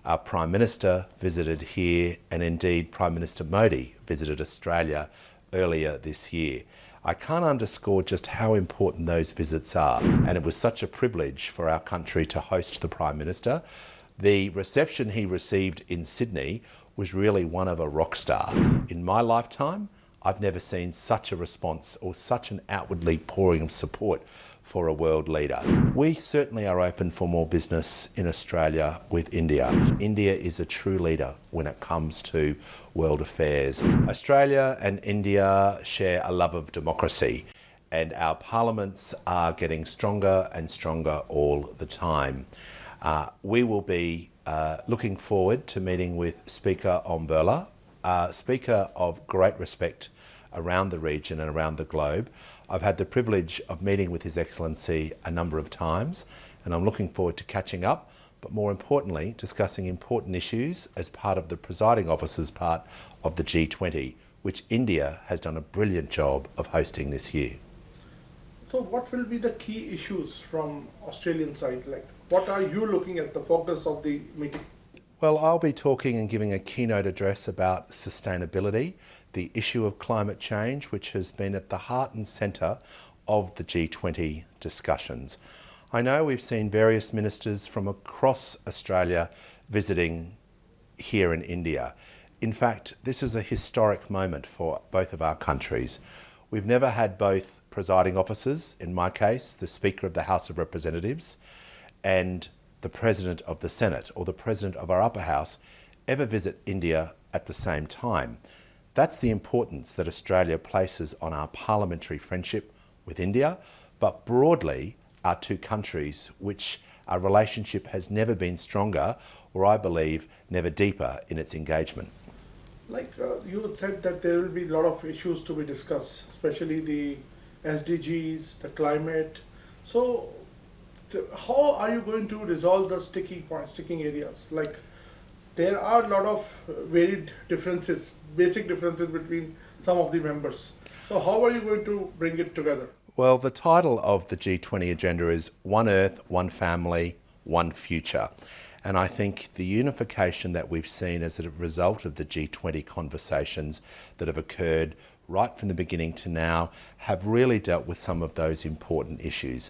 Our Prime Minister visited here, and indeed Prime Minister Modi visited Australia earlier this year. I can't underscore just how important those visits are, and it was such a privilege for our country to host the Prime Minister. The reception he received in Sydney was really one of a rock star. In my lifetime, I've never seen such a response or such an outwardly pouring of support for a world leader. We certainly are open for more business in Australia with India. India is a true leader when it comes to world affairs. Australia and India share a love of democracy, and our parliaments are getting stronger and stronger all the time. We will be looking forward to meeting with Speaker Om Birla, a speaker of great respect around the region and around the globe. I've had the privilege of meeting with His Excellency a number of times, and I'm looking forward to catching up, but more importantly, discussing important issues as part of the presiding officer's part of the G20, which India has done a brilliant job of hosting this year. So what will be the key issues from Australian side? Like, what are you looking at the focus of the meeting? Well, I'll be talking and giving a keynote address about sustainability, the issue of climate change, which has been at the heart and centre of the G20 discussions. I know we've seen various ministers from across Australia visiting here in India. In fact, this is a historic moment for both of our countries. We've never had both presiding officers, in my case, the Speaker of the House of Representatives and the President of the Senate, or the President of our upper house, ever visit India at the same time. That's the importance that Australia places on our parliamentary friendship with India, but broadly our two countries, which our relationship has never been stronger, or I believe never deeper in its engagement. Like you said that there will be a lot of issues to be discussed, especially the SDGs, the climate. So how are you going to resolve the sticking points, sticking areas? Like, there are a lot of varied differences, basic differences between some of the members. So how are you going to bring it together? Well, the title of the G20 agenda is One Earth, One Family, One Future. And I think the unification that we've seen as a result of the G20 conversations that have occurred right from the beginning to now have really dealt with some of those important issues.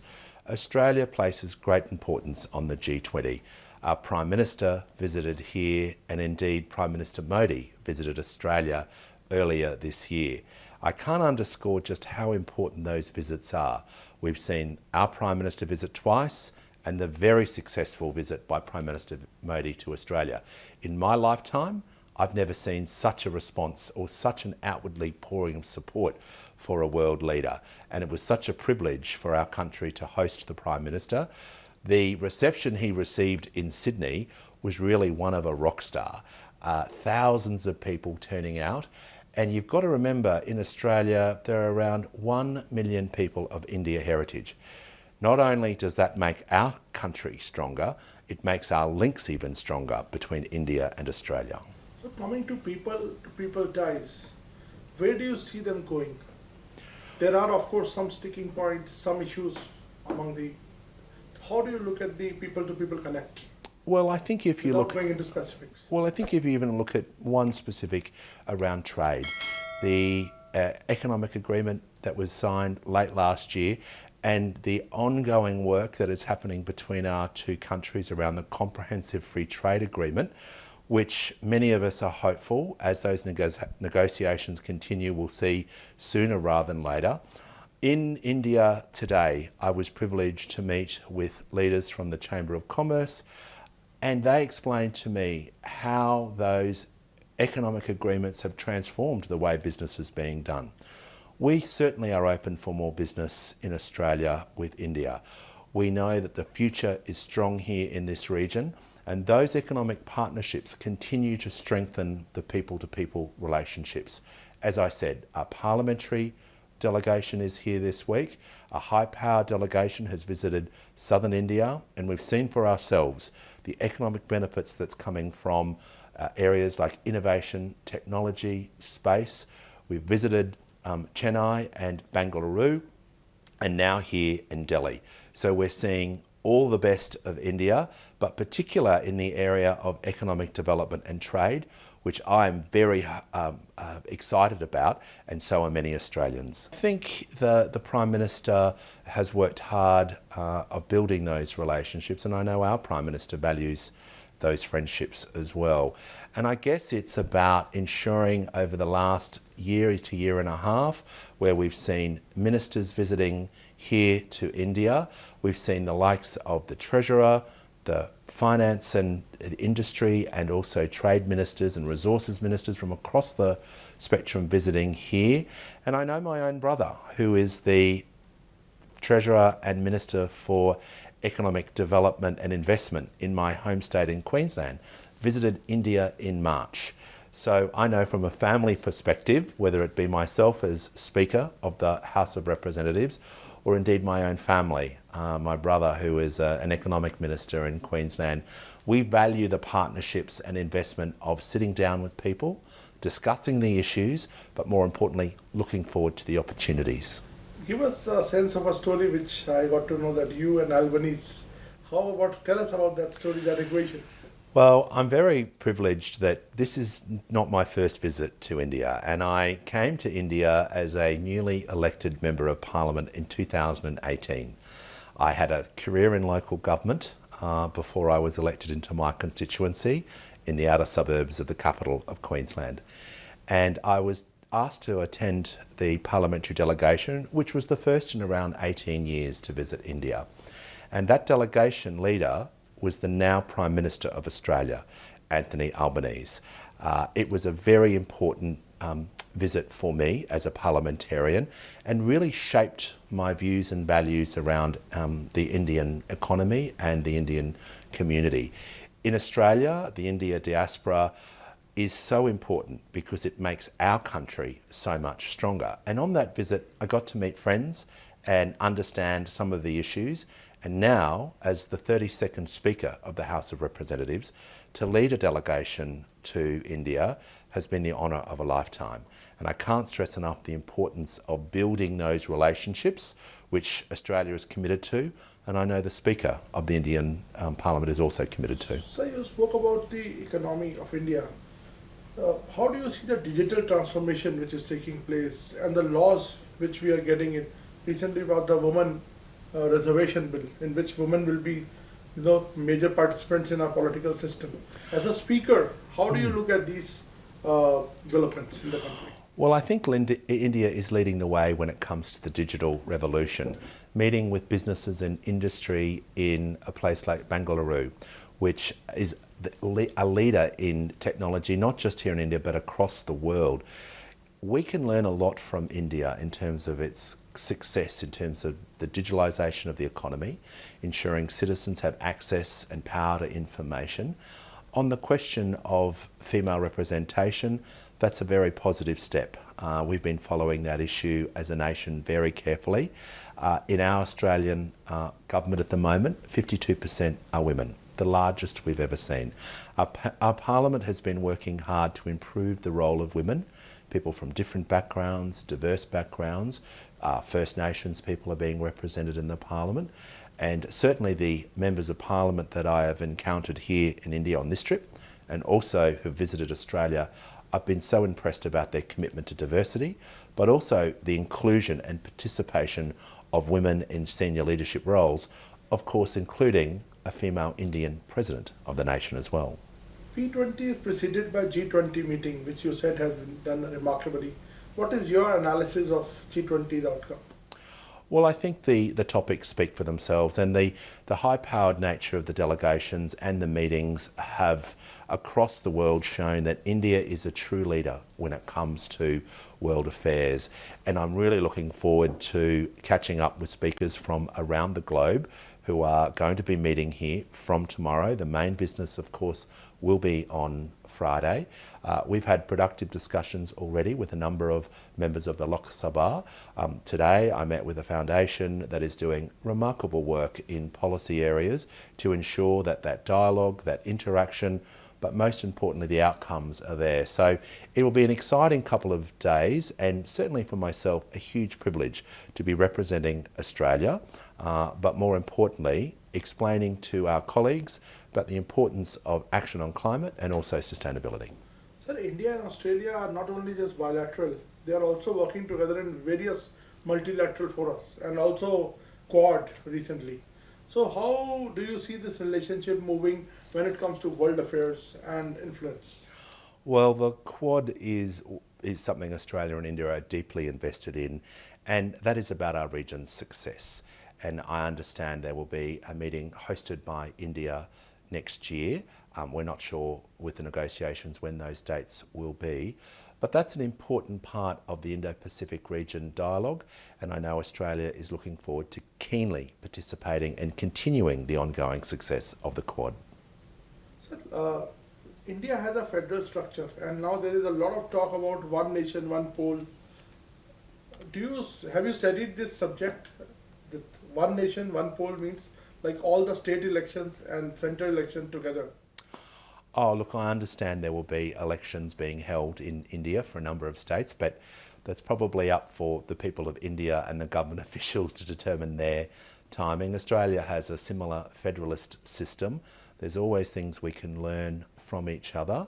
Australia places great importance on the G20. Our Prime Minister visited here, and indeed Prime Minister Modi visited Australia earlier this year. I can't underscore just how important those visits are. We've seen our Prime Minister visit twice, and the very successful visit by Prime Minister Modi to Australia. In my lifetime, I've never seen such a response or such an outwardly pouring of support for a world leader. And it was such a privilege for our country to host the Prime Minister. The reception he received in Sydney was really one of a rock star. Thousands of people turning out. And you've got to remember, in Australia, there are around 1 million people of India heritage. Not only does that make our country stronger, it makes our links even stronger between India and Australia. So coming to people ties, where do you see them going? There are, of course, some sticking points, some issues among the... How do you look at the people-to-people connect? Well, I think if you Without going into specifics. Well, I think if you even look at one specific around trade, the economic agreement that was signed late last year, and the ongoing work that is happening between our two countries around the Comprehensive Free Trade Agreement, which many of us are hopeful, as those negotiations continue, we'll see sooner rather than later. In India today, I was privileged to meet with leaders from the Chamber of Commerce, and they explained to me how those economic agreements have transformed the way business is being done. We certainly are open for more business in Australia with India. We know that the future is strong here in this region, and those economic partnerships continue to strengthen the people-to-people relationships. As I said, our parliamentary delegation is here this week. A high-power delegation has visited southern India, and we've seen for ourselves the economic benefits that's coming from areas like innovation, technology, space. We've visited Chennai and Bangalore, and now here in Delhi. So we're seeing all the best of India, but particular in the area of economic development and trade, which I am very excited about, and so are many Australians. I think the Prime Minister has worked hard of building those relationships, and I know our Prime Minister values those friendships as well. And I guess it's about ensuring over the last year to year and a half, where we've seen ministers visiting here to India, we've seen the likes of the Treasurer, the finance and industry, and also trade ministers and resources ministers from across the spectrum visiting here. And I know my own brother, who is the Treasurer and Minister for Economic Development and Investment in my home state in Queensland, visited India in March. So I know from a family perspective, whether it be myself as Speaker of the House of Representatives, or indeed my own family, my brother who is an economic minister in Queensland, we value the partnerships and investment of sitting down with people, discussing the issues, but more importantly, looking forward to the opportunities. Give us a sense of a story which I got to know, that you and Albanese. Tell us about that story, that equation. Well, I'm very privileged that this is not my first visit to India, and I came to India as a newly elected Member of Parliament in 2018. I had a career in local government before I was elected into my constituency in the outer suburbs of the capital of Queensland. And I was asked to attend the parliamentary delegation, which was the first in around 18 years to visit India. And that delegation leader was the now Prime Minister of Australia, Anthony Albanese. It was a very important visit for me as a parliamentarian, and really shaped my views and values around the Indian economy and the Indian community. In Australia, the India diaspora is so important because it makes our country so much stronger. And on that visit, I got to meet friends and understand some of the issues. And now, as the 32nd Speaker of the House of Representatives, to lead a delegation to India has been the honour of a lifetime. And I can't stress enough the importance of building those relationships, which Australia is committed to, and I know the Speaker of the Indian Parliament is also committed to. So you spoke about the economy of India. How do you see the digital transformation which is taking place, and the laws which we are getting in? Recently about the women reservation bill, in which women will be major participants in our political system. As a speaker, how do you look at these developments in the country? Well, I think India is leading the way when it comes to the digital revolution. Meeting with businesses and industry in a place like Bengaluru, which is a leader in technology, not just here in India, but across the world. We can learn a lot from India in terms of its success, in terms of the digitalisation of the economy, ensuring citizens have access and power to information. On the question of female representation, that's a very positive step. We've been following that issue as a nation very carefully. In our Australian government at the moment, 52% are women, the largest we've ever seen. Our Parliament has been working hard to improve the role of women, people from different backgrounds, diverse backgrounds. First Nations people are being represented in the Parliament. And certainly the members of Parliament that I have encountered here in India on this trip, and also who visited Australia, I've been so impressed about their commitment to diversity, but also the inclusion and participation of women in senior leadership roles, of course including a female Indian president of the nation as well. P20 is preceded by G20 meeting, which you said has been done remarkably. What is your analysis of G20's outcome? Well, I think the topics speak for themselves, and the high-powered nature of the delegations and the meetings have across the world shown that India is a true leader when it comes to world affairs. And I'm really looking forward to catching up with speakers from around the globe who are going to be meeting here from tomorrow. The main business, of course, will be on Friday. We've had productive discussions already with a number of members of the Lok Sabha. Today I met with a foundation that is doing remarkable work in policy areas to ensure that that dialogue, that interaction, but most importantly the outcomes are there. So it will be an exciting couple of days, and certainly for myself a huge privilege to be representing Australia, but more importantly explaining to our colleagues about the importance of action on climate and also sustainability. Sir, India and Australia are not only just bilateral, they are also working together in various multilateral forums and also Quad recently. So how do you see this relationship moving when it comes to world affairs and influence? Well, the Quad is something Australia and India are deeply invested in, and that is about our region's success. And I understand there will be a meeting hosted by India next year. We're not sure with the negotiations when those dates will be, but that's an important part of the Indo-Pacific region dialogue, and I know Australia is looking forward to keenly participating and continuing the ongoing success of the Quad. Sir, India has a federal structure, and now there is a lot of talk about one nation, one poll. Have you studied this subject? That one nation, one poll means like all the state elections and central election together. Oh, look, I understand there will be elections being held in India for a number of states, but that's probably up for the people of India and the government officials to determine their timing. Australia has a similar federalist system. There's always things we can learn from each other.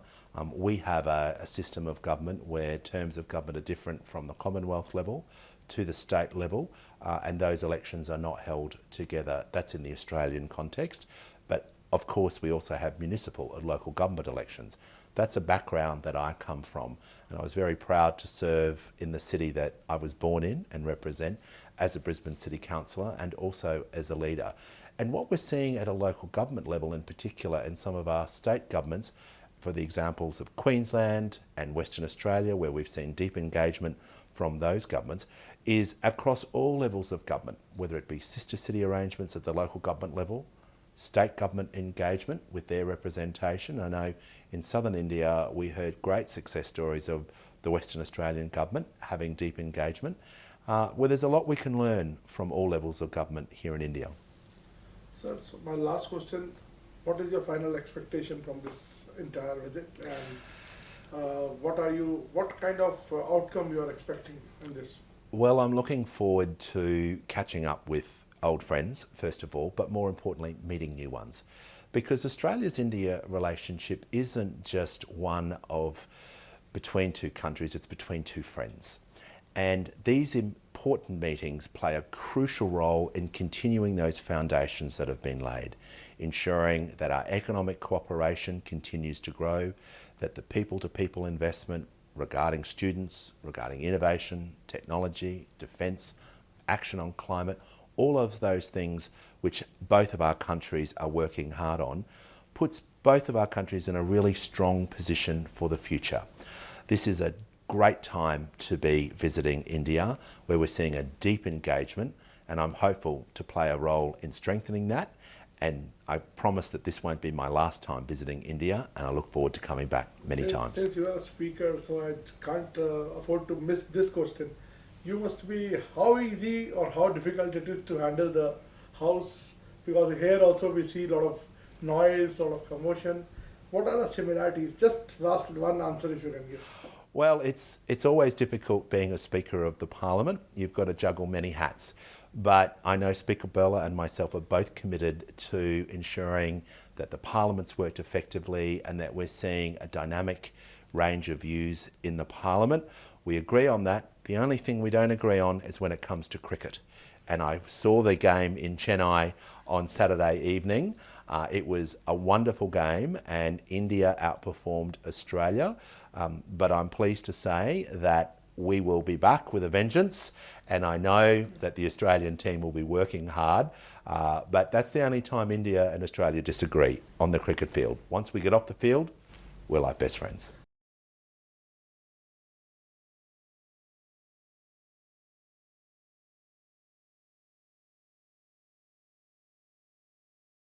We have a system of government where terms of government are different from the Commonwealth level to the state level, and those elections are not held together. That's in the Australian context. But of course, we also have municipal and local government elections. That's a background that I come from, and I was very proud to serve in the city that I was born in and represent as a Brisbane City Councillor and also as a leader. And what we're seeing at a local government level in particular, and some of our state governments, for the examples of Queensland and Western Australia, where we've seen deep engagement from those governments, is across all levels of government, whether it be sister city arrangements at the local government level, state government engagement with their representation. I know in southern India we heard great success stories of the Western Australian government having deep engagement, where there's a lot we can learn from all levels of government here in India. Sir, so my last question, what is your final expectation from this entire visit, and what kind of outcome you are expecting in this? Well, I'm looking forward to catching up with old friends, first of all, but more importantly, meeting new ones. Because Australia's India relationship isn't just one of between two countries, it's between two friends. And these important meetings play a crucial role in continuing those foundations that have been laid, ensuring that our economic cooperation continues to grow, that the people-to-people investment regarding students, regarding innovation, technology, defence, action on climate, all of those things which both of our countries are working hard on, puts both of our countries in a really strong position for the future. This is a great time to be visiting India, where we're seeing a deep engagement, and I'm hopeful to play a role in strengthening that. And I promise that this won't be my last time visiting India, and I look forward to coming back many times. Since you are a speaker, so I can't afford to miss this question. You must be, how easy or how difficult it is to handle the house, because here also we see a lot of noise, a lot of commotion. What are the similarities? Just last one answer if you can give. Well, it's always difficult being a Speaker of the Parliament. You've got to juggle many hats. But I know Speaker Birla and myself are both committed to ensuring that the Parliament's worked effectively and that we're seeing a dynamic range of views in the Parliament. We agree on that. The only thing we don't agree on is when it comes to cricket. And I saw the game in Chennai on Saturday evening. It was a wonderful game and India outperformed Australia. But I'm pleased to say that we will be back with a vengeance, and I know that the Australian team will be working hard, but that's the only time India and Australia disagree on the cricket field. Once we get off the field, we're like best friends.